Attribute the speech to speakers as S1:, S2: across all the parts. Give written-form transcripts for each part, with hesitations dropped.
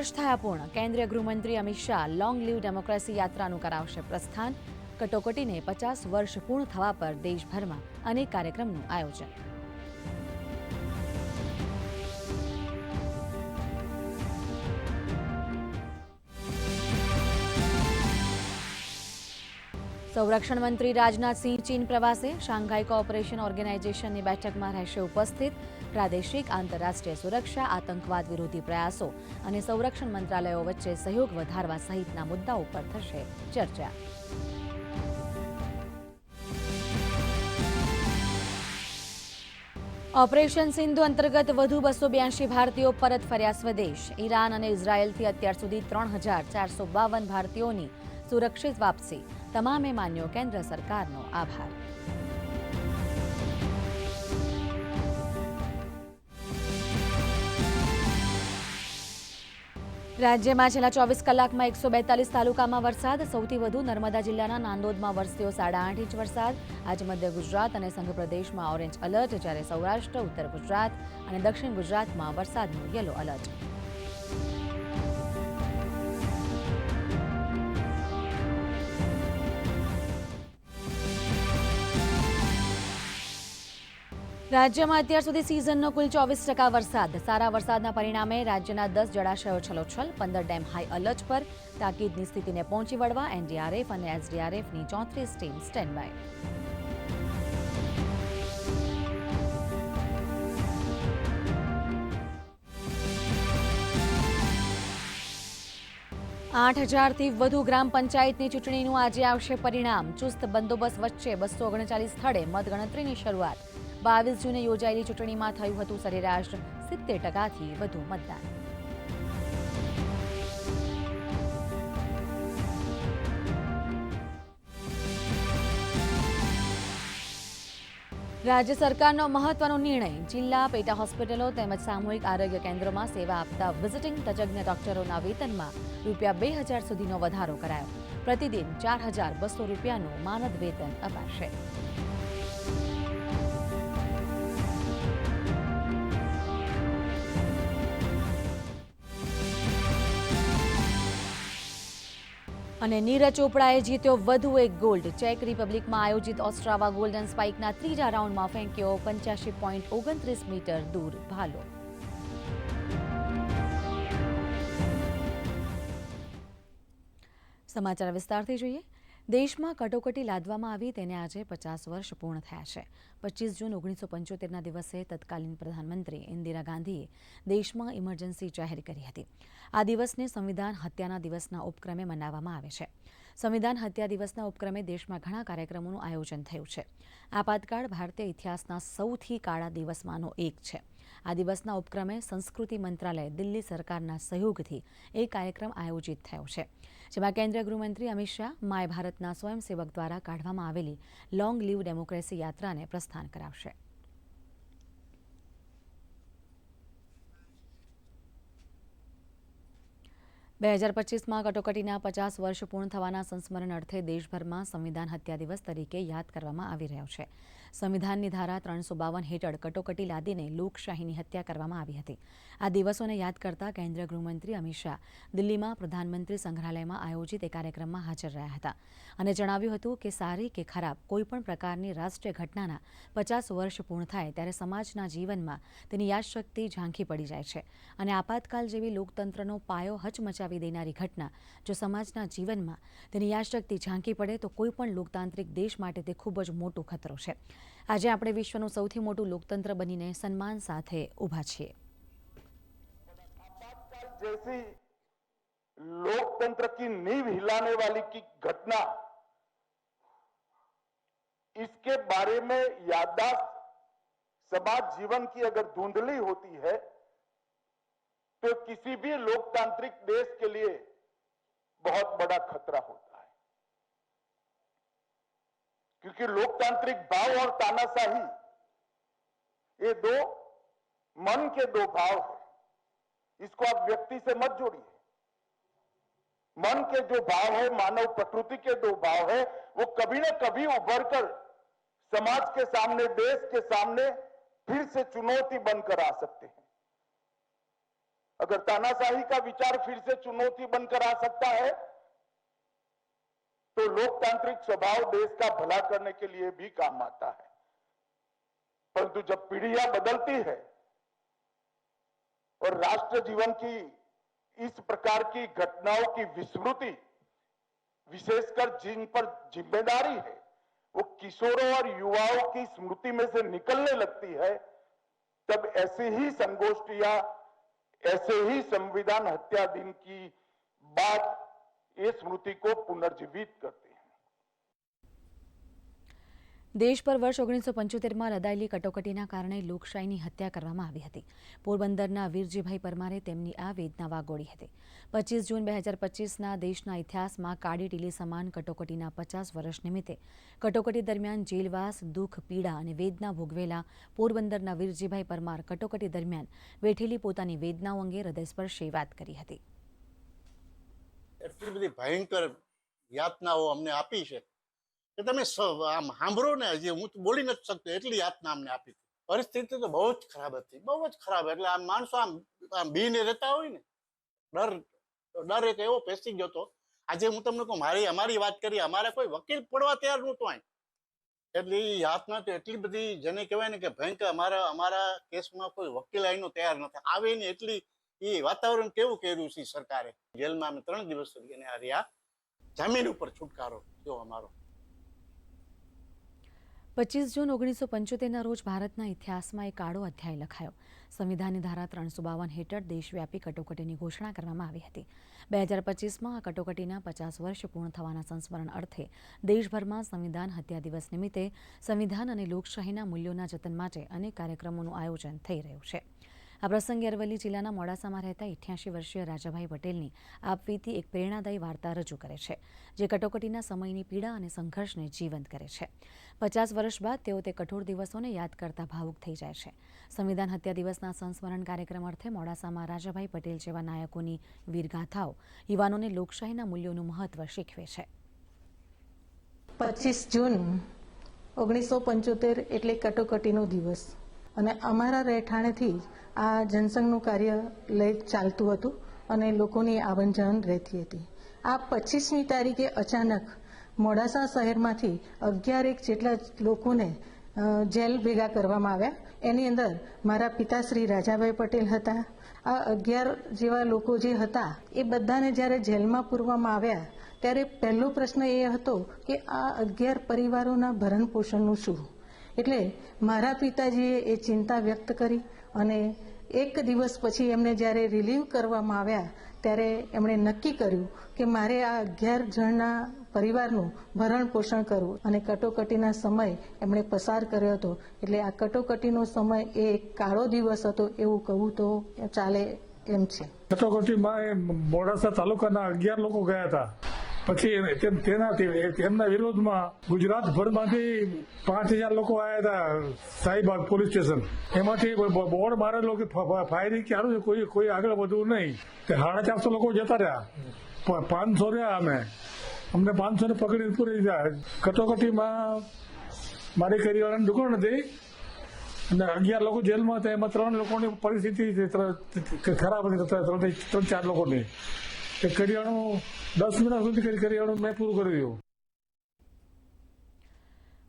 S1: વર્ષ થયા પૂર્ણ. કેન્દ્રીય ગૃહમંત્રી Amit Shah long live democracy યાત્રાનું કરાવશે પ્રસ્થાન. કટોકટીને 50 વર્ષ પૂર્ણ થવા પર દેશભરમાં અનેક કાર્યક્રમનું આયોજન. સંરક્ષણ મંત્રી રાજનાથસિંહ ચીન પ્રવાસે. શાંઘાઈ કોઓપરેશન ઓર્ગેનાઇઝેશનની બેઠકમાં રહેશે ઉપસ્થિત. પ્રાદેશિક આંતરરાષ્ટ્રીય સુરક્ષા, આતંકવાદ વિરોધી પ્રયાસો અને સંરક્ષણ મંત્રાલયો વચ્ચે સહયોગ વધારવા સહિતના મુદ્દાઓ પર થશે ચર્ચા. ઓપરેશન સિંધુ અંતર્ગત વધુ 282 ભારતીયો પરત ફર્યા સ્વદેશ. ઈરાન અને ઇઝરાયેલથી અત્યાર સુધી 3452 ભારતીયોની સુરક્ષિત વાપસી. તમામે માન્યો કેન્દ્ર સરકારનો આભાર. રાજ્યમાં છેલ્લા 24 કલાકમાં 142 તાલુકામાં વરસાદ. સૌથી વધુ નર્મદા જિલ્લાના નાંદોદમાં વરસ્યો 8.5 ઇંચ વરસાદ. આજે મધ્ય ગુજરાત અને સંઘ પ્રદેશમાં ઓરેન્જ એલર્ટ, જ્યારે સૌરાષ્ટ્ર, ઉત્તર ગુજરાત અને દક્ષિણ ગુજરાતમાં વરસાદનું યલો એલર્ટ. રાજ્યમાં અત્યાર સુધી સિઝનનો કુલ 24% વરસાદ. સારા વરસાદના પરિણામે રાજ્યના 10 જળાશયો છલોછલ. 15 ડેમ હાઈ એલર્ટ પર. તાકીદની સ્થિતિને પહોંચી વળવા એનડીઆરએફ અને એસડીઆરએફની 34 ટીમ સ્ટેન્ડ બાય. આઠ હજારથી વધુ ગ્રામ પંચાયતની ચૂંટણીનું આજે આવશે પરિણામ. ચુસ્ત બંદોબસ્ત વચ્ચે 239 સ્થળે મતગણતરીની શરૂઆત. 22 જૂને યોજાયેલી ચૂંટણીમાં થયું હતું સરેરાશ 70%થી વધુ મતદાન. રાજ્ય સરકારનો મહત્વનો નિર્ણય. જિલ્લા પેટા હોસ્પિટલો તેમજ સામૂહિક આરોગ્ય કેન્દ્રોમાં સેવા આપતા વિઝિટિંગ તજજ્ઞ ડોક્ટરોના વેતનમાં ₹2000 સુધીનો વધારો કરાયો. પ્રતિદિન 4200 રૂપિયાનું માનદ વેતન અપાશે. અને નીરજ ચોપડાએ જીત્યો વધુ એક ગોલ્ડ. ચેક રિપબ્લિકમાં આયોજિત ઓસ્ટ્રાવા ગોલ્ડન સ્પાઇકના ત્રીજા રાઉન્ડમાં ફેંક્યો 85.29 મીટર દૂર ભાલો. સમાચાર વિસ્તારથી જોઈએ. દેશમાં કટોકટી લાદવામાં આવી તેને આજે 50 વર્ષ પૂર્ણ થયા છે. 25 જૂન 1975ના દિવસે તત્કાલીન પ્રધાનમંત્રી ઇન્દિરા ગાંધીએ દેશમાં ઇમરજન્સી જાહેર કરી હતી. આ દિવસને સંવિધાન હત્યાના દિવસના ઉપક્રમે મનાવવામાં આવે છે. સંવિધાન હત્યા દિવસના ઉપક્રમે દેશમાં ઘણા કાર્યક્રમોનું આયોજન થયું છે. આપાતકાળ ભારતીય ઇતિહાસના સૌથી કાળા દિવસમાંનો એક છે. આ દિવસના ઉપક્રમે સંસ્કૃતિ મંત્રાલય, દિલ્હી સરકારના સહયોગથી એક કાર્યક્રમ આયોજિત થયો છે, જેમાં કેન્દ્રીય ગૃહમંત્રી અમિત શાહ માય ભારતના સ્વયંસેવક દ્વારા કાઢવામાં આવેલી લોંગ લીવ ડેમોક્રેસી યાત્રાને પ્રસ્થાન કરાવશે. માં કટોકટીના 50 વર્ષ પૂર્ણ થવાના સંસ્મરણ અર્થે દેશભરમાં સંવિધાન હત્યા દિવસ તરીકે યાદ કરવામાં આવી રહ્યો છે. સંવિધાનની ધારા 352 હેઠળ કટોકટી લાદીને લોકશાહીની હત્યા કરવામાં આવી હતી. આ દિવસોને યાદ કરતા કેન્દ્રીય ગૃહમંત્રી અમિત શાહ દિલ્હીમાં પ્રધાનમંત્રી સંગ્રહાલયમાં આયોજિત એક કાર્યક્રમમાં હાજર રહ્યા હતા અને જણાવ્યું હતું કે સારી કે ખરાબ કોઈપણ પ્રકારની રાષ્ટ્રીય ઘટનાના 50 વર્ષ પૂર્ણ થાય ત્યારે સમાજના જીવનમાં તેની યાદશક્તિ ઝાંખી પડી જાય છે અને આપાતકાલ જેવી લોકતંત્રનો પાયો હચમચાવી દેનારી ઘટના જો સમાજના જીવનમાં તેની યાદશક્તિ ઝાંકી પડે તો કોઈપણ લોકતાંત્રિક દેશ માટે તે ખૂબ જ મોટો ખતરો છે. આજે આપણે વિશ્વનું સૌથી મોટું લોકતંત્ર બનીને સન્માન સાથે ઊભા છીએ.
S2: जैसी लोकतंत्र की नींव हिलाने वाली की घटना, इसके बारे में याददाश्त समाज जीवन की अगर धुंधली होती है तो किसी भी लोकतांत्रिक देश के लिए बहुत बड़ा खतरा होता है, क्योंकि लोकतांत्रिक भाव और तानाशाही ये दो मन के दो भाव है. इसको आप व्यक्ति से मत जोड़िए. मन के जो भाव है, मानव प्रकृति के दो भाव है, वो कभी न कभी उभर कर समाज के सामने, देश के सामने फिर से चुनौती बनकर आ सकते हैं. अगर तानाशाही का विचार फिर से चुनौती बनकर आ सकता है तो लोकतांत्रिक स्वभाव देश का भला करने के लिए भी काम आता है। परंतु जब पीढ़ियां बदलती है और राष्ट्र जीवन की इस प्रकार की घटनाओं की विस्मृति, विशेषकर जिन पर जिम्मेदारी है, वो किशोरों और युवाओं की स्मृति में से निकलने लगती है, तब ऐसी ही संगोष्ठियां, ऐसे ही संविधान हत्या दिन की बात ये स्मृति को पुनर्जीवित करती है।
S1: દેશ પર વર્ષ 1975માં લદાયેલી કટોકટીના કારણે લોકશાહીની હત્યા કરવામાં આવી હતી. પોરબંદરના વીરજીભાઈ પરમારે તેમની આ વેદના વાગોળી હતી. 25 જૂન 2025ના દેશના ઇતિહાસમાં કાળી ટીલી સમાન કટોકટીના 50 વર્ષ નિમિત્તે કટોકટી દરમિયાન જેલવાસ, દુઃખ, પીડા અને વેદના ભોગવેલા પોરબંદરના વીરજીભાઈ પરમાર કટોકટી દરમિયાન વેઠેલી પોતાની વેદનાઓ અંગે હૃદયસ્પર્શી વાત કરી હતી.
S3: એટલી બધી ભયંકર યાતનાઓ અમને આપી છે કે તમે આમ સાંભળો ને, હજી હું તો બોલી નથી શકતો એટલી યાતના અમને આપી હતી. પરિસ્થિતિ તો બહુ જ ખરાબ હતી, બહુ જ ખરાબ. એટલે આમ માણસો આમ બીને રહેતા હોય ને, ડર એક એવો પેસી ગયો હતો. આજે હું તમને કહું, અમારી વાત કરી, અમારે કોઈ વકીલ પડવા તૈયાર નહોતો અહીં. એટલે એ યાતના તો એટલી બધી, જેને કહેવાય ને કે ભયંકર. અમારા કેસમાં કોઈ વકીલ અહીંનો તૈયાર નથી આવે ને, એટલી એ વાતાવરણ કેવું કર્યું છે સરકારે. જેલમાં અમે 3 દિવસ સુધી એને રહ્યા, જામીન ઉપર છુટકારો થયો અમારો.
S1: 25 જૂન 1975ના રોજ ભારતના ઇતિહાસમાં એક કાળો અધ્યાય લખાયો. સંવિધાનની ધારા 352 હેઠળ દેશવ્યાપી કટોકટીની ઘોષણા કરવામાં આવી હતી. 2025માં આ કટોકટીના 50 વર્ષ પૂર્ણ થવાના સંસ્મરણ અર્થે દેશભરમાં સંવિધાન હત્યા દિવસ નિમિત્તે સંવિધાન અને લોકશાહીના મૂલ્યોના જતન માટે અનેક કાર્યક્રમોનું આયોજન થઈ રહ્યું છે. આ પ્રસંગે અરવલ્લી જિલ્લાના મોડાસામાં રહેતા 88 વર્ષીય રાજાભાઈ પટેલની આપવીતી એક પ્રેરણાદાયી વાર્તા રજૂ કરે છે, જે કટોકટીના સમયની પીડા અને સંઘર્ષને જીવંત કરે છે. 50 વર્ષ બાદ તેઓ તે કઠોર દિવસોને યાદ કરતા ભાવુક થઈ જાય છે. સંવિધાન હત્યા દિવસના સંસ્મરણ કાર્યક્રમ અર્થે મોડાસામાં રાજાભાઈ પટેલ જેવા નાયકોની વીરગાથાઓ યુવાનોને લોકશાહીના મૂલ્યોનું મહત્વ શીખવે છે.
S4: 25 જૂન 1975 એટલે કટોકટીનો દિવસ, અને અમારા રહેઠાણેથી આ જનસંઘનું કાર્ય લઈ ચાલતું હતું અને લોકોની આવન જાવન રહેતી હતી. આ 25મી તારીખે અચાનક મોડાસા શહેરમાંથી 11 જેટલા લોકોને જેલ ભેગા કરવામાં આવ્યા. એની અંદર મારા પિતાશ્રી રાજાભાઈ પટેલ હતા. આ 11 જેવા લોકો જે હતા એ બધાને જ્યારે જેલમાં પૂરવામાં આવ્યા ત્યારે પહેલો પ્રશ્ન એ હતો કે આ 11 પરિવારોના ભરણ પોષણનું શું. એટલે મારા પિતાજીએ એ ચિંતા વ્યક્ત કરી અને એક દિવસ પછી એમને જ્યારે રિલીવ કરવામાં આવ્યા ત્યારે એમણે નક્કી કર્યું કે મારે આ 11 જણના પરિવારનું ભરણ પોષણ કરવું, અને કટોકટીના સમય એમણે પસાર કર્યો હતો. એટલે આ કટોકટીનો સમય એ એક કાળો દિવસ હતો એવું કહું તો ચાલે એમ છે.
S5: કટોકટીમાં મોડાસા તાલુકાના 11 લોકો ગયા હતા. પછી તેનાથી એમના વિરોધમાં ગુજરાતભરમાંથી 5000 લોકો આવ્યા હતા સાઈબાગ પોલીસ સ્ટેશન. એમાંથી બોર્ડ મારેલો કે ફાયરિંગ ચાલુ છે, કોઈ આગળ વધવું નહીં. 450 લોકો જતા રહ્યા, 500 રહ્યા. અમને 500 ને પકડીને પૂરી દીધા. કટોકટીમાં મારી કરિયાણાની દુકાન હતી અને 11 લોકો જેલમાં હતા. એમાં 3 લોકોની પરિસ્થિતિ ખરાબ હતી, 3-4 લોકોની. કરિયાણું 10 મહિના સુધી કરિયાણું મેં પૂરું કરી દીધું.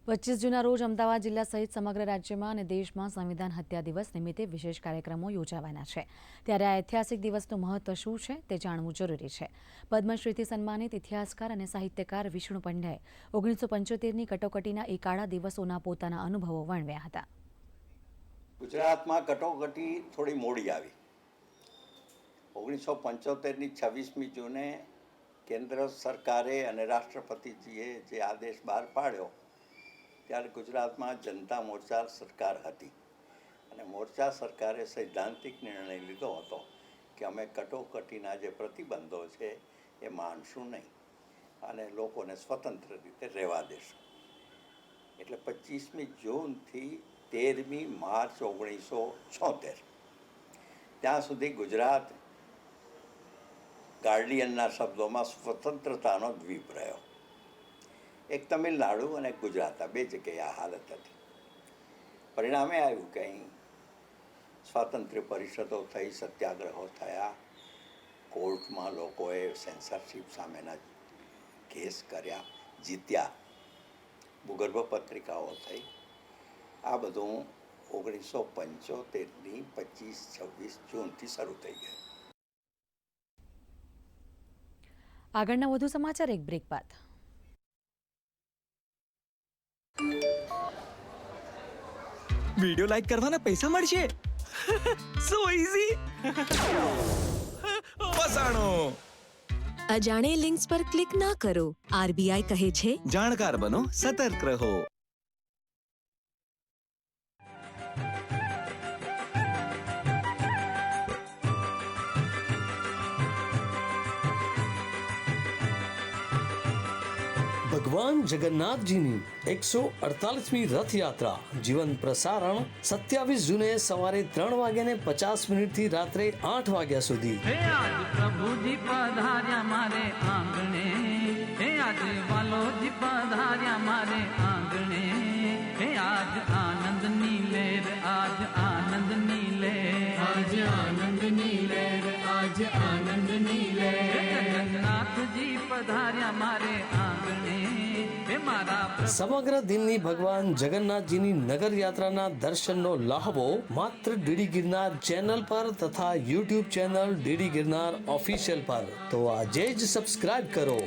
S1: 25 જૂનના રોજ અમદાવાદ જિલ્લા સહિત સમગ્ર રાજ્યમાં અને દેશમાં સંવિધાન હત્યા દિવસ નિમિત્તે વિશેષ કાર્યક્રમો યોજાવાના છે. ત્યારે આ ઐતિહાસિક દિવસનું મહત્વ શું છે તે જાણવું જરૂરી છે. પદ્મશ્રીથી સન્માનિત ઇતિહાસકાર અને સાહિત્યકાર વિષ્ણુ પંડ્યાએ 1975ની કટોકટીના એ કાળા દિવસોના પોતાના અનુભવો વર્ણવ્યા હતા.
S6: ગુજરાતમાં કટોકટી થોડી મોડી આવી. 1975ની 26મી જૂને કેન્દ્ર સરકારે અને રાષ્ટ્રપતિજીએ જે આદેશ બહાર પાડ્યો ત્યારે ગુજરાતમાં જનતા મોરચા સરકાર હતી, અને મોરચા સરકારે સૈદ્ધાંતિક નિર્ણય લીધો હતો કે અમે કટોકટીના જે પ્રતિબંધો છે એ માનશું નહીં અને લોકોને સ્વતંત્ર રીતે રહેવા દેશું. એટલે 25મી જૂનથી 13મી માર્ચ 1976 ત્યાં સુધી ગુજરાત ગાર્ડિયનના શબ્દોમાં સ્વતંત્રતાનો દ્વીપ રહ્યો. એક તમિલનાડુ અને ગુજરાત, આ 2 જગ્યાએ આ હાલત હતી. પરિણામે આવ્યું કે અહીં સ્વાતંત્ર્ય પરિષદો થઈ, સત્યાગ્રહો થયા, કોર્ટમાં લોકોએ સેન્સરશિપ સામેના કેસ કર્યા, જીત્યા, ભૂગર્ભ પત્રિકાઓ થઈ. આ બધું 1975ની 25-26 જૂનથી શરૂ થઈ ગયું.
S1: આગળના વધુ સમાચાર એક બ્રેક બાદ.
S7: વિડિયો લાઈક કરવાના પૈસા મળશે. સો ઈઝી. ફસાણો.
S8: અજાણે લિંક્સ પર ક્લિક ના કરો. આરબીઆઈ કહે છે,
S7: જાણકાર બનો, સતર્ક રહો.
S9: ભગવાન જગન્નાથજીની 148મી રથયાત્રા જીવન પ્રસારણ 27 જૂને સવારે 3:50 થી રાત્રે 8 વાગ્યા સુધી.
S10: પ્રભુજી પધાર્યા મારે આંગણે, હે આજ વાલોજી પધાર્યા મારે આંગણે, હે આજ આનંદની લહેર, આજ આનંદની લહેર, આજ આનંદની લહેર, આજ આનંદની લહેર. જગન્નાથજી પધાર્યા મારે આંગણે, હે મારા
S9: સમગ્ર દિનની ભગવાન જગન્નાથજીની નગર યાત્રાના દર્શનનો લાહવો માત્ર ડીડી ગિરનાર ચેનલ પર તથા YouTube channel DD Girnar official પર. તો આજે જ સબસ્ક્રાઇબ કરો.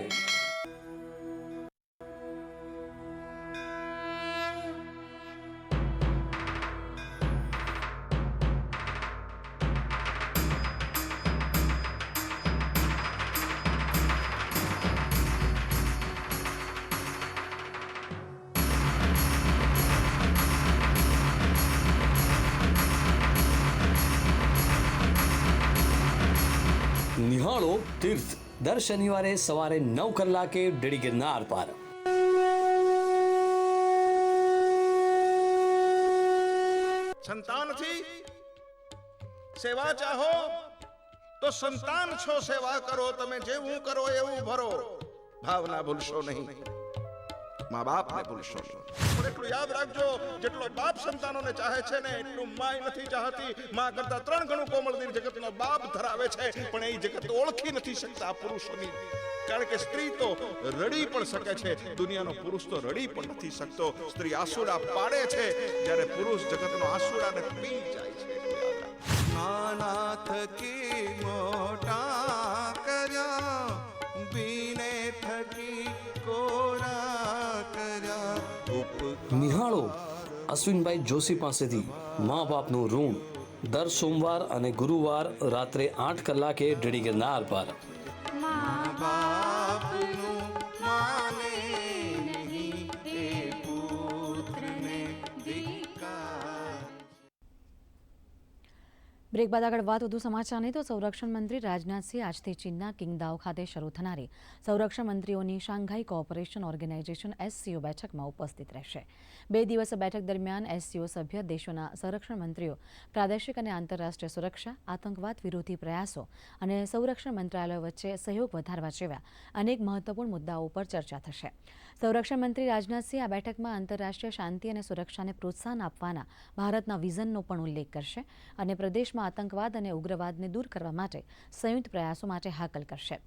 S9: નિહાળો તીર્થ દર શનિવારે સવારે 9 કલાકે ડીડી ગિરનાર પર.
S2: સંતાનથી સેવા ચાહો તો સંતાન છો, સેવા કરો તમે, જેવું કરો એવું ભરો. ભાવના ભૂલશો નહીં, મા બાપને ભૂલશો નહીં. પણ એટલું યાદ રાખજો, જેટલો બાપ સંતાનોને ચાહે છે ને એટલું માય નથી ચાહતી. માં કરતા 3 ગણું કોમળ દિલ જગતનો બાપ ધરાવે છે, પણ એ જગત ઓળખી નથી શકતા પુરુષોની. કારણ કે સ્ત્રી તો રડી પણ શકે છે, દુનિયાનો પુરુષ તો રડી પણ નથી શકતો. સ્ત્રી આસુડા પાડે છે, જ્યારે પુરુષ જગતનો આસુડાને પી જાય છે.
S11: નાના થકી મોટા કર્યા, બીને થકી કોરા કર્યા.
S9: નિહાળો અશ્વિનભાઈ જોશી પાસેથી મા બાપનું ઋણ દર સોમવાર અને ગુરુવાર રાત્રે 8 કલાકે ડીડી ગિરનાર પર.
S1: બ્રેક બાદ આગળ વાત વધુ સમાચારની. તો સંરક્ષણ મંત્રી રાજનાથસિંહ આજથી ચીનના કિંગદાઓ ખાતે શરૂ થનારી સંરક્ષણ મંત્રીઓની શાંઘાઈ કોઓપરેશન ઓર્ગેનાઇઝેશન SCO બેઠકમાં ઉપસ્થિત રહેશે. 2 દિવસીય બેઠક દરમિયાન SCO સભ્ય દેશોના સંરક્ષણ મંત્રીઓ પ્રાદેશિક અને આંતરરાષ્ટ્રીય સુરક્ષા, આતંકવાદ વિરોધી પ્રયાસો અને સંરક્ષણ મંત્રાલયો વચ્ચે સહયોગ વધારવા જેવા અનેક મહત્વપૂર્ણ મુદ્દાઓ પર ચર્ચા થશે. સંરક્ષણ મંત્રી રાજનાથસિંહ આ બેઠકમાં આંતરરાષ્ટ્રીય શાંતિ અને સુરક્ષાને પ્રોત્સાહન આપવાના ભારતના વિઝનનો પણ ઉલ્લેખ કરશે અને પ્રદેશમાં આતંકવાદ અને ઉગ્રવાદને દૂર કરવા માટે સંયુક્ત પ્રયાસો માટે હાકલ કરશે.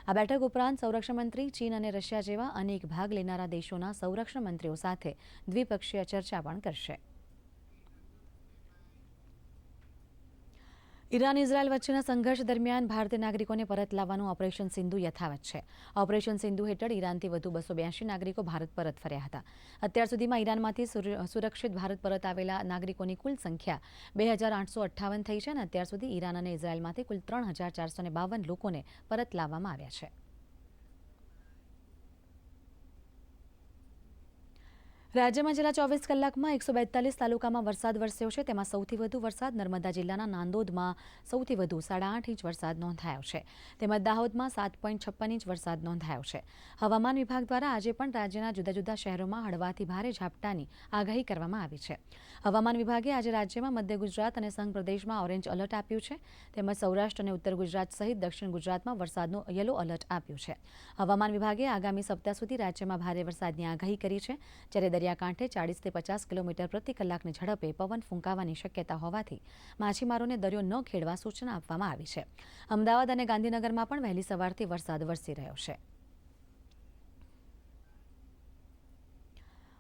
S1: આ બેઠક ઉપરાંત સંરક્ષણ મંત્રી ચીન અને રશિયા જેવા અનેક ભાગ લેનારા દેશોના સંરક્ષણ મંત્રીઓ સાથે દ્વિપક્ષીય ચર્ચા પણ કરશે. ઈરાન ઇઝરાયલ વચ્ચેના સંઘર્ષ દરમિયાન ભારતીય નાગરિકોને પરત લાવવાનું ઓપરેશન સિંધુ યથાવત છે. ઓપરેશન સિંધુ હેઠળ ઈરાનથી વધુ 282 નાગરિકો ભારત પરત ફર્યા હતા. અત્યાર સુધીમાં ઈરાનમાંથી સુરક્ષિત ભારત પરત આવેલા નાગરિકોની કુલ સંખ્યા 2858 થઈ છે અને અત્યાર સુધી ઈરાન અને ઇઝરાયલમાંથી કુલ 3452 લોકોને પરત લાવવામાં આવ્યા છે. રાજ્યમાં છેલ્લા 24 કલાકમાં 142 તાલુકામાં વરસાદ વરસ્યો છે. તેમાં સૌથી વધુ વરસાદ નર્મદા જિલ્લાના નાંદોદમાં સૌથી વધુ 8.5 ઇંચ વરસાદ નોંધાયો છે. તેમજ દાહોદમાં 7.56 ઇંચ વરસાદ નોંધાયો છે. હવામાન વિભાગ દ્વારા આજે પણ રાજ્યના જુદા જુદા શહેરોમાં હળવાથી ભારે ઝાપટાની આગાહી કરવામાં આવી છે. હવામાન વિભાગે આજે રાજ્યમાં મધ્ય ગુજરાત અને સંઘ પ્રદેશમાં ઓરેન્જ એલર્ટ આપ્યું છે. તેમજ સૌરાષ્ટ્ર અને ઉત્તર ગુજરાત સહિત દક્ષિણ ગુજરાતમાં વરસાદનું યલો એલર્ટ આપ્યું છે. હવામાન વિભાગે આગામી સપ્તાહ સુધી રાજ્યમાં ભારે વરસાદની આગાહી કરી છે. જ્યારે દરિયાકાંઠે 40 થી 50 કિલોમીટર પ્રતિ કલાકની ઝડપે પવન ફૂંકાવાની શક્યતા હોવાથી માછીમારોને દરિયો ન ખેડવા સૂચના આપવામાં આવી છે. અમદાવાદ અને ગાંધીનગરમાં પણ વહેલી સવારથી વરસાદ વરસી રહ્યો છે.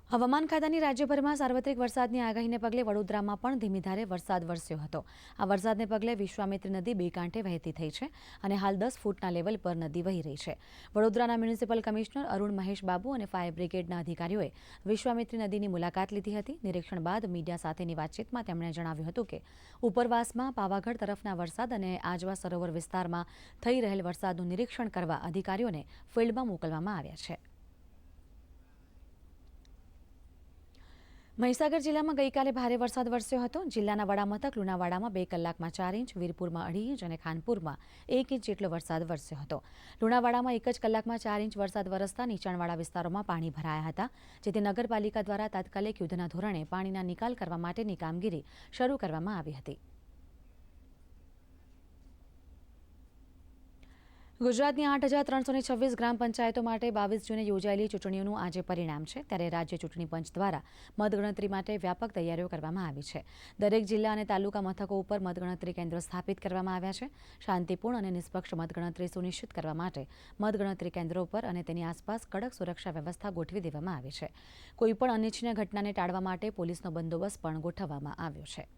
S1: હવામાન ખાતાની રાજ્યભરમાં સાર્વત્રિક વરસાદની આગાહીને પગલે વડોદરામાં પણ ધીમી ધારે વરસાદ વરસ્યો હતો. આ વરસાદને પગલે વિશ્વામિત્રી નદી બે કાંઠે વહેતી થઈ છે અને હાલ 10 ફૂટના લેવલ પર નદી વહી રહી છે. વડોદરાના મ્યુનિસિપલ કમિશનર અરુણ મહેશ બાબુ અને ફાયર બ્રિગેડના અધિકારીઓએ વિશ્વામિત્રી નદીની મુલાકાત લીધી હતી. નિરીક્ષણ બાદ મીડિયા સાથેની વાતચીતમાં તેમણે જણાવ્યું હતું કે ઉપરવાસમાં પાવાગઢ તરફના વરસાદ અને આજવા સરોવર વિસ્તારમાં થઈ રહેલ વરસાદનું નિરીક્ષણ કરવા અધિકારીઓને ફિલ્ડમાં મોકલવામાં આવ્યા છે. મહીસાગર જિલ્લામાં ગઈકાલે ભારે વરસાદ વરસ્યો હતો. જિલ્લાના વડામથક લુણાવાડામાં 2 કલાકમાં 4 ઇંચ, વીરપુરમાં 2.5 ઇંચ અને ખાનપુરમાં 1 ઇંચ જેટલો વરસાદ વરસ્યો હતો. લુણાવાડામાં 1 જ કલાકમાં 4 ઇંચ વરસાદ વરસતા નીચાણવાળા વિસ્તારોમાં પાણી ભરાયા હતા, જેથી નગરપાલિકા દ્વારા તાત્કાલિક યુદ્ધના ધોરણે પાણીના નિકાલ કરવા માટેની કામગીરી શરૂ કરવામાં આવી હતી. ગુજરાતની 8,326 ગ્રામ પંચાયતો માટે 22 જૂને યોજાયેલી ચૂંટણીઓનું આજે પરિણામ છે. ત્યારે રાજ્ય ચૂંટણી પંચ દ્વારા મતગણતરી માટે વ્યાપક તૈયારીઓ કરવામાં આવી છે. દરેક જિલ્લા અને તાલુકા મથકો ઉપર મતગણતરી કેન્દ્રો સ્થાપિત કરવામાં આવ્યા છે. શાંતિપૂર્ણ અને નિષ્પક્ષ મતગણતરી સુનિશ્ચિત કરવા માટે મતગણતરી કેન્દ્રો પર અને તેની આસપાસ કડક સુરક્ષા વ્યવસ્થા ગોઠવી દેવામાં આવી છે. કોઈપણ અનિચ્છનીય ઘટનાને ટાળવા માટે પોલીસનો બંદોબસ્ત પણ ગોઠવવામાં આવ્યો છે.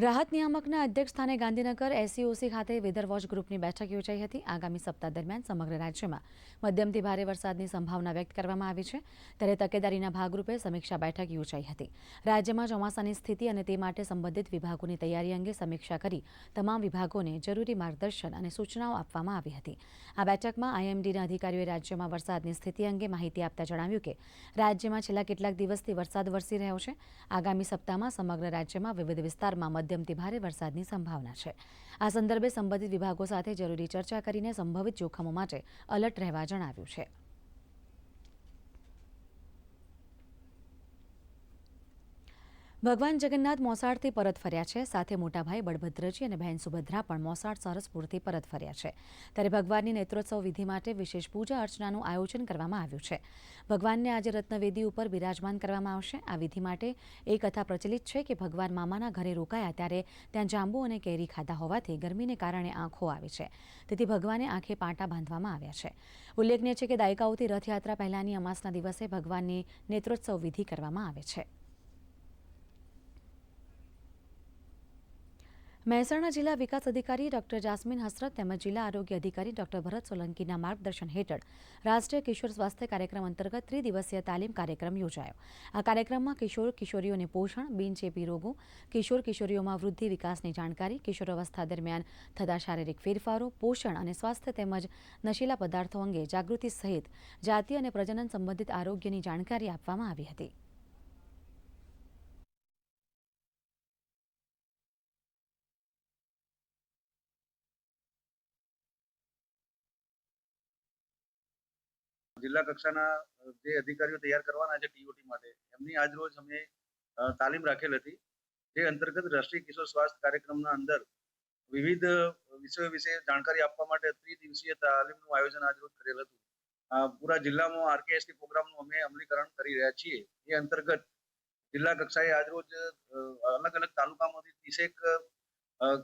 S1: રાહત નિયામકના અધ્યક્ષ સ્થાને ગાંધીનગર એસસીઓસી ખાતે વેધર વોચ ગ્રુપની બેઠક યોજાઈ હતી. આગામી સપ્તાહ દરમિયાન સમગ્ર રાજ્યમાં મધ્યમથી ભારે વરસાદની સંભાવના વ્યક્ત કરવામાં આવી છે. ત્યારે તકેદારીના ભાગરૂપે સમીક્ષા બેઠક યોજાઈ હતી. રાજ્યમાં ચોમાસાની સ્થિતિ અને તે માટે સંબંધિત વિભાગોની તૈયારી અંગે સમીક્ષા કરી તમામ વિભાગોને જરૂરી માર્ગદર્શન અને સૂચનાઓ આપવામાં આવી હતી. આ બેઠકમાં આઈએમડીના અધિકારીઓએ રાજ્યમાં વરસાદની સ્થિતિ અંગે માહિતી આપતા જણાવ્યું કે રાજ્યમાં છેલ્લા કેટલાક દિવસથી વરસાદ વરસી રહ્યો છે. આગામી સપ્તાહમાં સમગ્ર રાજ્યમાં વિવિધ વિસ્તારમાં મધ્યમથી ભારે વરસાદની સંભાવના છે. આ સંદર્ભે સંબંધિત વિભાગો સાથે જરૂરી ચર્ચા કરીને સંભવિત જોખમો માટે એલર્ટ રહેવા જણાવ્યું છે. ભગવાન જગન્નાથ મોસાળથી પરત ફર્યા છે. સાથે મોટાભાઈ બળભદ્રજી અને બહેન સુભદ્રા પણ મોસાળ સરસપુરથી પરત ફર્યા છે. ત્યારે ભગવાનની નેત્રોત્સવ વિધિ માટે વિશેષ પૂજા અર્ચનાનું આયોજન કરવામાં આવ્યું છે. ભગવાનને આજે રત્નવેદી ઉપર બિરાજમાન કરવામાં આવશે. આ વિધિ માટે એ કથા પ્રચલિત છે કે ભગવાન મામાના ઘરે રોકાયા ત્યારે ત્યાં જાંબુ અને કેરી ખાધા હોવાથી ગરમીને કારણે આંખો આવી છે. તેથી ભગવાને આંખે પાટા બાંધવામાં આવ્યા છે. ઉલ્લેખનીય છે કે દાયકાઓથી રથયાત્રા પહેલાની અમાસના દિવસે ભગવાનની નેત્રોત્સવ વિધિ કરવામાં આવે છે. મહેસાણા જિલ્લા વિકાસ અધિકારી ડોક્ટર જાસ્મીન હસરત તેમજ જિલ્લા આરોગ્ય અધિકારી ડોક્ટર ભરત સોલંકીના માર્ગદર્શન હેઠળ રાષ્ટ્રીય કિશોર સ્વાસ્થ્ય કાર્યક્રમ અંતર્ગત 3 દિવસીય તાલીમ કાર્યક્રમ યોજાયો. આ કાર્યક્રમમાં કિશોર કિશોરીઓને પોષણ, બિનચેપી રોગો, કિશોર કિશોરીઓમાં વૃદ્ધિ વિકાસની જાણકારી, કિશોરાવસ્થા દરમિયાન થતા શારીરિક ફેરફારો, પોષણ અને સ્વાસ્થ્ય તેમજ નશીલા પદાર્થો અંગે જાગૃતિ સહિત જાતિ અને પ્રજનન સંબંધિત આરોગ્યની જાણકારી આપવામાં આવી હતી.
S12: જિલ્લા કક્ષાના જે અધિકારીઓ તૈયાર કરવાના છે ટીઓટી માટે, એમની આજરોજ અમે તાલીમ રાખેલ હતી. જે અંતર્ગત રાષ્ટ્રીય કિશોર સ્વાસ્થ્ય કાર્યક્રમના અંદર વિવિધ વિષયો વિશે જાણકારી આપવા માટે 3 દિવસીય તાલીમનું આયોજન આજરોજ કરેલ હતું. પૂરા જિલ્લામાં આરકેએસટી પ્રોગ્રામનું અમે અમલીકરણ કરી રહ્યા છીએ. એ અંતર્ગત જિલ્લા કક્ષાએ આજરોજ અલગ અલગ તાલુકામાંથી 30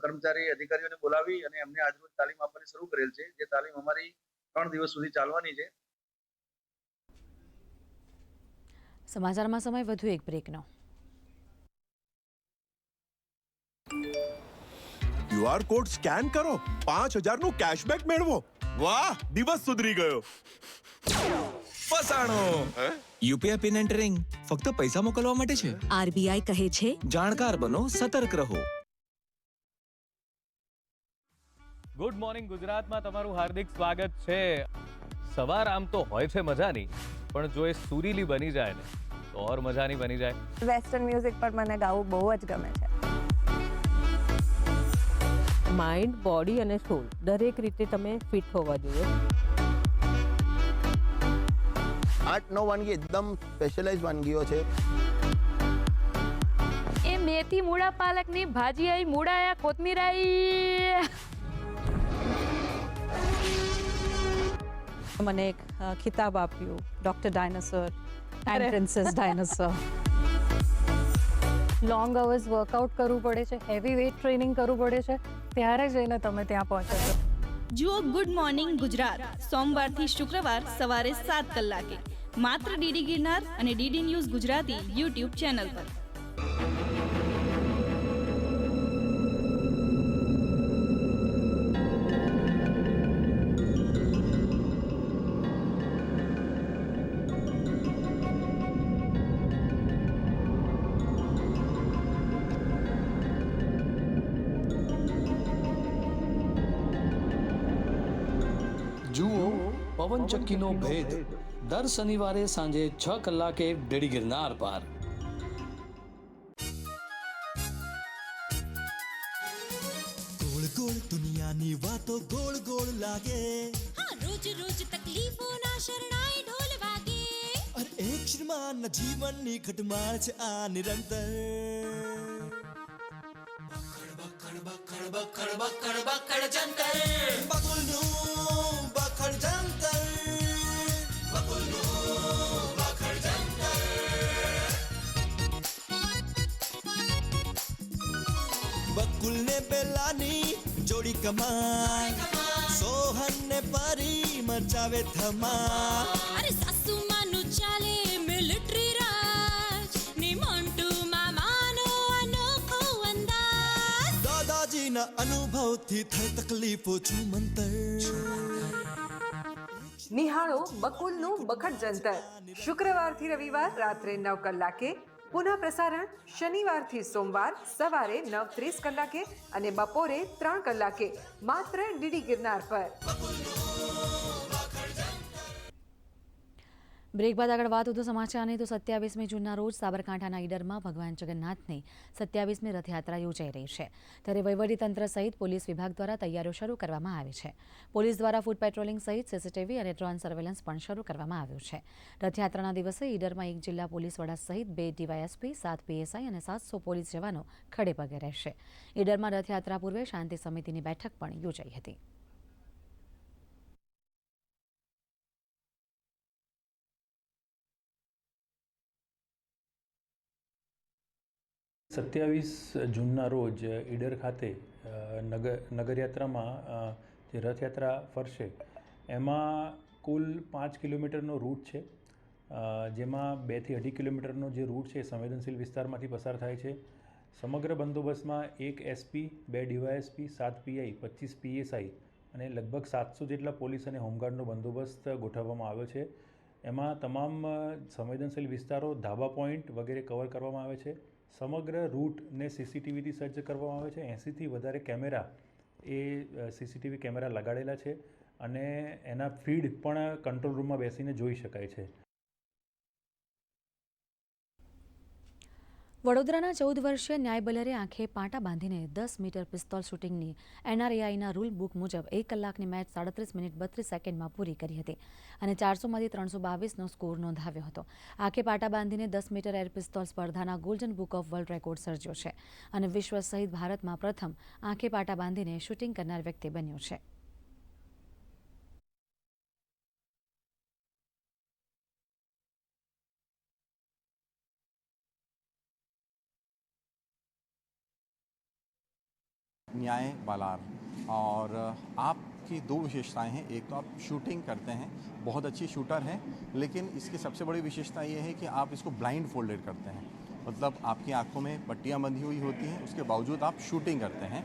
S12: કર્મચારી અધિકારીઓને બોલાવી અને અમને આજરોજ તાલીમ આપવાની શરૂ કરેલ છે. જે તાલીમ અમારી 3 દિવસ સુધી ચાલવાની છે.
S1: સમાચારમાં સમય વધુ એક બ્રેકનો.
S13: ક્યુઆર કોડ સ્કેન કરો, 5000 નું કેશબેક મેળવો. વાહ, દિવસ સુધરી ગયો.
S7: ફસાણો. યુપીઆઈ પિન એન્ટરિંગ ફક્ત પૈસા મોકલવા માટે છે.
S8: આરબીઆઈ કહે છે,
S7: જાણકાર બનો, સતર્ક રહો.
S14: ગુડ મોર્નિંગ ગુજરાતમાં તમારું હાર્દિક સ્વાગત છે. સવાર આમ તો હોય છે મજાની, પણ જો એ સુરીલી બની જાય ને તો ઓર મજાની બની જાય.
S15: વેસ્ટર્ન મ્યુઝિક પર મને ગાવું બહુ જ ગમે છે.
S16: માઇન્ડ, બોડી અને સોલ દરેક રીતે તમે ફિટ હોવા જોઈએ.
S17: 8-9 વાનગી એકદમ સ્પેશિયલાઇઝ વાનગીઓ છે.
S18: એ મેથી મૂળા પાલકની ભાજી આઈ, મૂળા આયા, કોથમીર આઈ.
S16: મને એક ખિતાબ આપ્યું, doctor dinosaur and princess dinosaur. Long hours workout કરવું પડે છે, હેવી વેઇટ ટ્રેનિંગ કરવું પડે છે, ત્યારે જઈને તમે ત્યાં પહોંચો છો.
S19: જુઓ ગુડ મોર્નિંગ ગુજરાત સોમવારથી શુક્રવાર સવારે 7 કલાકે માત્ર ડીડી ગિરનાર અને DD news Gujarati YouTube channel પર.
S9: જુઓ પવનચક્કીનો ભેદ દર શનિવારે સાંજે 6 કલાકે ડીડી ગિરનાર પર.
S20: ગોળ ગોળ દુનિયાની વાતો ગોળ ગોળ લાગે,
S21: રોજ રોજ તકલીફોના શરણાઈ ઢોલ વાગે,
S20: અરે એક શ્રીમાનના જીવનની ઘટમાળ છે આ નિરંતર. બખડ બખડ બખડ બખડ જંતર, બકુલનું બખડ જંતર, બકુલનું બખડ જંતર. બકુલને પેલાની જોડી કમાલ, સોહનને પરી મચાવે ધમાલ.
S21: અરે સાસુમાનું ચાલે મિલિટરી રાજ, ને મોન્ટુ મામાનો અનોખો અંદાજ.
S20: દાદાજીના અનુભવથી થઈ તકલીફો છું મંતર.
S22: નિહાળો બકુલનું બખડ જંતર શુક્રવારથી રવિવાર રાત્રે 9 કલાકે, પુનઃ પ્રસારણ શનિવારથી સોમવાર સવારે 9:30 કલાકે અને બપોરે 3 કલાકે માત્ર ડીડી ગિરનાર પર.
S1: બ્રેક બાદ આગળ વાત વધુ સમાચારની તો 27મી જૂનના રોજ સાબરકાંઠાના ઈડરમાં ભગવાન જગન્નાથની 27મી રથયાત્રા યોજાઈ રહી છે. ત્યારે વહીવટીતંત્ર સહિત પોલીસ વિભાગ દ્વારા તૈયારીઓ શરૂ કરવામાં આવી છે. પોલીસ દ્વારા ફૂટ પેટ્રોલિંગ સહિત સીસીટીવી અને ડ્રોન સર્વેલન્સ પણ શરૂ કરવામાં આવ્યું છે. રથયાત્રાના દિવસે ઈડરમાં 1 જિલ્લા પોલીસ વડા સહિત 2 ડીવાયએસપી, 7 પીએસઆઈ અને 700 પોલીસ જવાનો ખડેપગે રહેશે. ઈડરમાં રથયાત્રા પૂર્વે શાંતિ સમિતિની બેઠક પણ યોજાઈ હતી.
S23: 27 જૂનના રોજ ઈડર ખાતે નગરયાત્રામાં જે રથયાત્રા ફરશે એમાં કુલ 5 કિલોમીટરનો રૂટ છે, જેમાં 2 થી 2.5 કિલોમીટરનો જે રૂટ છે સંવેદનશીલ વિસ્તારમાંથી પસાર થાય છે. સમગ્ર બંદોબસ્તમાં 1 એસપી, 2 ડીવાયએસપી, 7 પીઆઈ, 25 પીએસઆઈ અને લગભગ 700 જેટલા પોલીસ અને હોમગાર્ડનો બંદોબસ્ત ગોઠવવામાં આવ્યો છે. એમાં તમામ સંવેદનશીલ વિસ્તારો, ધાબા પોઈન્ટ વગેરે કવર કરવામાં આવે છે. સમગ્ર રૂટને સીસીટીવીથી સજ્જ કરવામાં આવે છે. 80થી વધારે કેમેરા એ સીસીટીવી કેમેરા લગાડેલા છે અને એના ફીડ પણ કંટ્રોલ રૂમમાં બેસીને જોઈ શકાય છે.
S1: વડોદરાના 14 વર્ષીય ન્યાયબલરે આંખે પાટા બાંધીને 10 મીટર પિસ્તોલ શૂટિંગની NRAIના રૂલ બુક મુજબ 1 કલાકની મેચ 37 મિનિટ 32 સેકન્ડમાં પૂરી કરી હતી અને 400માંથી 322નો સ્કોર નોંધાવ્યો હતો. આંખે પાટા બાંધીને 10 મીટર એર પિસ્તોલ સ્પર્ધાના golden book of world record સર્જ્યો છે અને વિશ્વ સહિત ભારતમાં પ્રથમ આંખે પાટા બાંધીને શૂટિંગ કરનાર વ્યક્તિ બન્યો છે.
S24: न्याय बालार, और आपकी 2 विशेषताएं हैं. एक तो आप शूटिंग करते हैं, बहुत अच्छी शूटर हैं, लेकिन इसकी सबसे बड़ी विशेषता ये है कि आप इसको ब्लाइंड फोल्डेड करते हैं. मतलब आपकी आंखों में पट्टियां बंधी हुई होती हैं, उसके बावजूद आप शूटिंग करते हैं.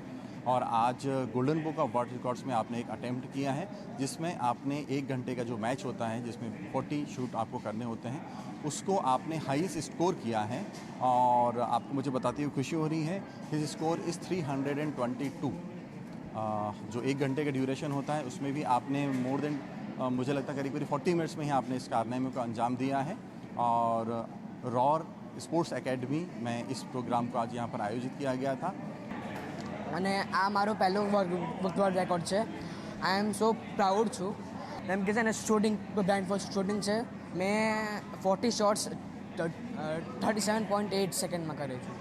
S24: और आज golden book of world records में आपने एक अटेम्प्ट किया है, जिसमें आपने 1 घंटे का जो मैच होता है, जिसमें 40 शूट आपको करने होते हैं, उसको आपने हाईएस्ट स्कोर किया है. और आपको मुझे बताते हुए खुशी हो रही है, हिज स्कोर इज़ 322. जो 1 घंटे का ड्यूरेशन होता है उसमें भी आपने मोर देन मुझे लगता है करीब 40 मिनट्स में ही आपने इस कारनामे को अंजाम दिया है. और रॉर स्पोर्ट्स एकेडमी में इस प्रोग्राम को आज यहाँ पर आयोजित किया गया था.
S25: અને આ મારો પહેલો વર્લ્ડ રેકોર્ડ છે. આઈ એમ સો પ્રાઉડ છું, એમ કે છે ને શૂટિંગ બ્લાઇન્ડ ફોલ્ડ શૂટિંગ છે. મેં 40 શોટ્સ 37.8 સેકન્ડમાં કર્યો છું.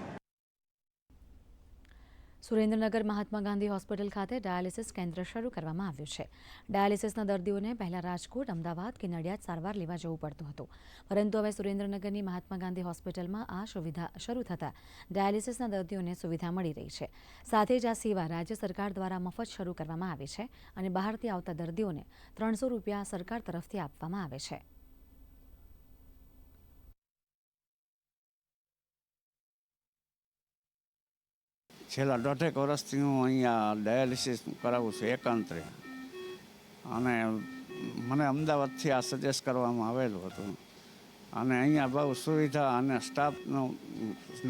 S1: સુરેન્દ્રનગર મહાત્મા ગાંધી હોસ્પિટલ ખાતે ડાયાલિસિસ કેન્દ્ર શરૂ કરવામાં આવ્યું છે. ડાયાલિસિસના દર્દીઓને પહેલા રાજકોટ, અમદાવાદ કે નડિયાદ સારવાર લેવા જવું પડતું હતું, પરંતુ હવે સુરેન્દ્રનગરની મહાત્મા ગાંધી હોસ્પિટલમાં આ સુવિધા શરૂ થતાં ડાયાલિસિસના દર્દીઓને સુવિધા મળી રહી છે. સાથે જ આ સેવા રાજ્ય સરકાર દ્વારા મફત શરૂ કરવામાં આવી છે અને બહારથી આવતા દર્દીઓને ₹300 સરકાર તરફથી આપવામાં આવે છે.
S3: છેલ્લા 1.5 વર્ષથી હું અહીંયા ડાયાલિસિસ કરાવું છું એકાંતરે, અને મને અમદાવાદથી આ સજેસ્ટ કરવામાં આવેલું હતું, અને અહીંયા બહુ સુવિધા અને સ્ટાફનું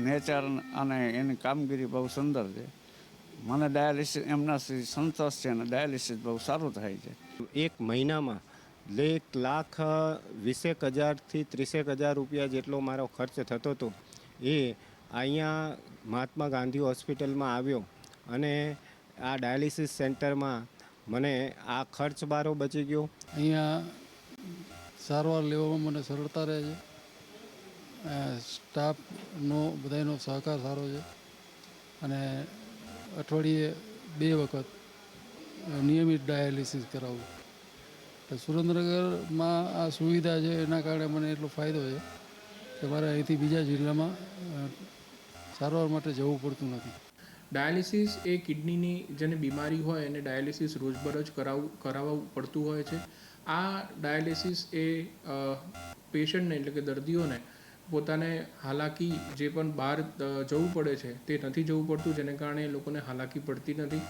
S3: નેચર અને એની કામગીરી બહુ સુંદર છે. મને ડાયાલિસિસ એમનાથી સંતોષ છે અને ડાયાલિસિસ બહુ સારું થાય છે.
S4: એક મહિનામાં 1,20,000થી 30,000 રૂપિયા જેટલો મારો ખર્ચ થતો હતો, એ અહીંયા મહાત્મા ગાંધી હોસ્પિટલમાં આવ્યો અને આ ડાયાલિસિસ સેન્ટરમાં મને આ ખર્ચ બારો બચી ગયો.
S5: અહીંયા સારવાર લેવામાં મને સરળતા રહે છે. સ્ટાફનો બધાનો સહકાર સારો છે અને અઠવાડિયે 2 વખત નિયમિત ડાયાલિસિસ કરાવું. સુરેન્દ્રનગરમાં આ સુવિધા છે, એના કારણે મને એટલો ફાયદો છે કે મારે અહીંથી બીજા જિલ્લામાં સારવાર માટે જવું પડતું નથી.
S6: ડાયાલિસિસ એ કિડનીની જેને બીમારી હોય એને ડાયાલિસિસ રોજબરોજ કરાવવું પડતું હોય છે. આ ડાયાલિસિસ એ પેશન્ટને એટલે કે દર્દીઓને પોતાને હાલાકી જે પણ બહાર જવું પડે છે તે નથી જવું પડતું, જેને કારણે એ લોકોને હાલાકી પડતી નથી.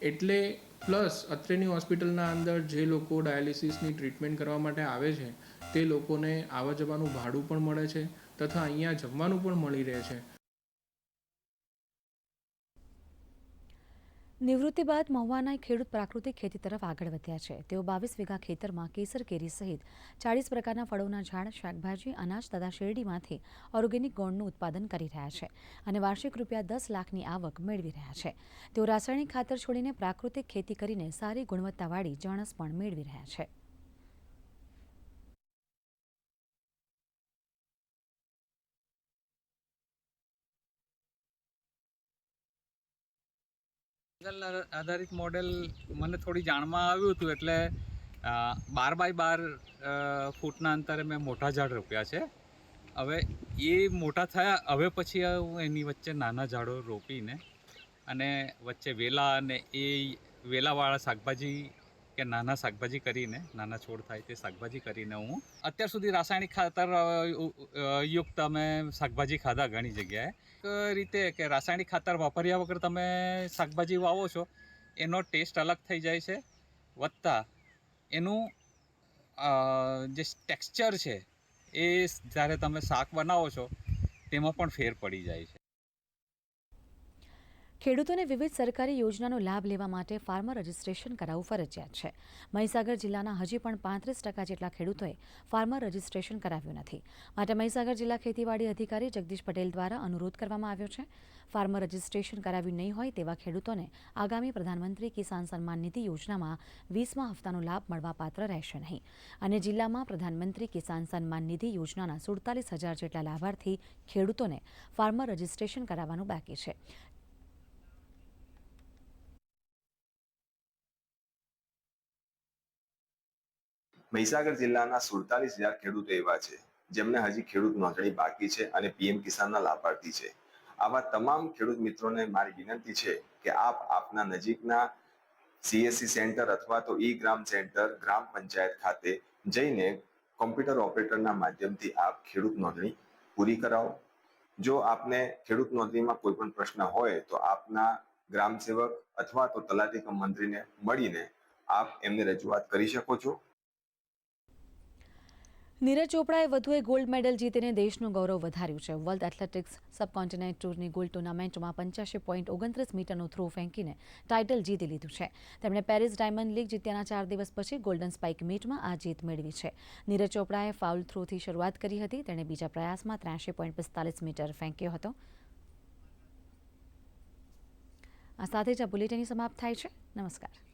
S6: એટલે પ્લસ અત્રેની હોસ્પિટલના અંદર જે લોકો ડાયાલિસિસની ટ્રીટમેન્ટ કરવા માટે આવે છે તે લોકોને આવવા જવાનું ભાડું પણ મળે છે તથા અહીંયા જમવાનું પણ મળી રહે છે.
S1: નિવૃત્તિ બાદ મહુવાના ખેડૂત પ્રાકૃતિક ખેતી તરફ આગળ વધ્યા છે. તેઓ 22 વીઘા ખેતરમાં કેસર કેરી સહિત 40 પ્રકારના ફળોના ઝાડ, શાકભાજી, અનાજ તથા શેરડીમાંથી ઓર્ગેનિક ગોળનું ઉત્પાદન કરી રહ્યા છે અને વાર્ષિક ₹10 લાખની આવક મેળવી રહ્યા છે. તેઓ રાસાયણિક ખાતર છોડીને પ્રાકૃતિક ખેતી કરીને સારી ગુણવત્તાવાળી જણસ પણ મેળવી રહ્યા છે.
S10: આધારિત મોડેલ મને થોડી જાણમાં આવ્યું હતું, એટલે 12 બાય 12 ફૂટના અંતરે મેં મોટા ઝાડ રોપ્યા છે. હવે એ મોટા થયા, હવે પછી હું એની વચ્ચે નાના ઝાડો રોપીને અને વચ્ચે વેલા અને એ વેલાવાળા શાકભાજી કે નાના શાકભાજી કરીને, નાના છોડ થાય તે શાકભાજી કરીને હું અત્યાર સુધી રાસાયણિક ખાતર યુક્ત અમે શાકભાજી ખાધા ઘણી જગ્યાએ. રીતે કે રાસાયણિક ખાતર વાપર્યા વગર તમે શાકભાજી વાવો છો એનો ટેસ્ટ અલગ થઈ જાય છે, વત્તા એનું જે ટેક્સચર છે એ જ્યારે તમે શાક બનાવો છો તેમાં પણ ફેર પડી જાય છે.
S1: ખેડૂતોને વિવિધ સરકારી યોજનાનો લાભ લેવા માટે ફાર્મર રજિસ્ટ્રેશન કરાવવું ફરજિયાત છે. મહીસાગર જિલ્લાના હજી પણ 35% જેટલા ખેડૂતોએ ફાર્મર રજિસ્ટ્રેશન કરાવ્યું નથી. માટે મહીસાગર જિલ્લા ખેતીવાડી અધિકારી જગદીશ પટેલ દ્વારા અનુરોધ કરવામાં આવ્યો છે. ફાર્મર રજિસ્ટ્રેશન કરાવ્યું નહીં હોય તેવા ખેડૂતોને આગામી પ્રધાનમંત્રી કિસાન સન્માન નિધિ યોજનામાં 20મા હપ્તાનો લાભ મળવાપાત્ર રહેશે નહીં અને જિલ્લામાં પ્રધાનમંત્રી કિસાન સન્માન નિધિ યોજનાના 47,000 જેટલા લાભાર્થી ખેડૂતોને ફાર્મર રજિસ્ટ્રેશન કરાવવાનું બાકી છે.
S26: મહીસાગર જિલ્લાના 47,000 ખેડૂતો એવા છે જેમને હજી ખેડૂત નોંધણી બાકી છે અને પીએમ કિસાનના લાભાર્થી છે. આવા તમામ ખેડૂત મિત્રોને મારી વિનંતી છે કે આપ આપના નજીકના સીએસસી સેન્ટર અથવા તો ઈ ગ્રામ સેન્ટર, ગ્રામ પંચાયત ખાતે જઈને કોમ્પ્યુટર ઓપરેટરના માધ્યમથી આપ ખેડૂત નોંધણી પૂરી કરાવો. જો આપને ખેડૂત નોંધણીમાં કોઈ પણ પ્રશ્ન હોય તો આપના ગ્રામ સેવક અથવા તો તલાટી કમ મંત્રીને મળીને આપ એમને રજૂઆત કરી શકો છો.
S1: નીરજ ચોપડાએ વધુ એક ગોલ્ડ મેડલ જીતીને દેશનું ગૌરવ વધાર્યું છે. વર્લ્ડ એથ્લેટિક્સ સબકોન્ટિનેન્ટ ટૂરની ગોલ્ડ ટુર્નામેન્ટમાં 85.29 મીટરનું થ્રો ફેંકીને ટાઇટલ જીતી લીધું છે. તેમણે પેરિસ ડાયમંડ લીગ જીત્યાના 4 દિવસ પછી ગોલ્ડન સ્પાઇક મીટમાં આ જીત મેળવી છે. નીરજ ચોપડાએ ફાઉલ થ્રોથી શરૂઆત કરી હતી. તેણે બીજા પ્રયાસમાં 83.45 મીટર ફેંક્યો હતો. આ સાથે જ આ બુલેટિન સમાપ્ત થાય છે. નમસ્કાર.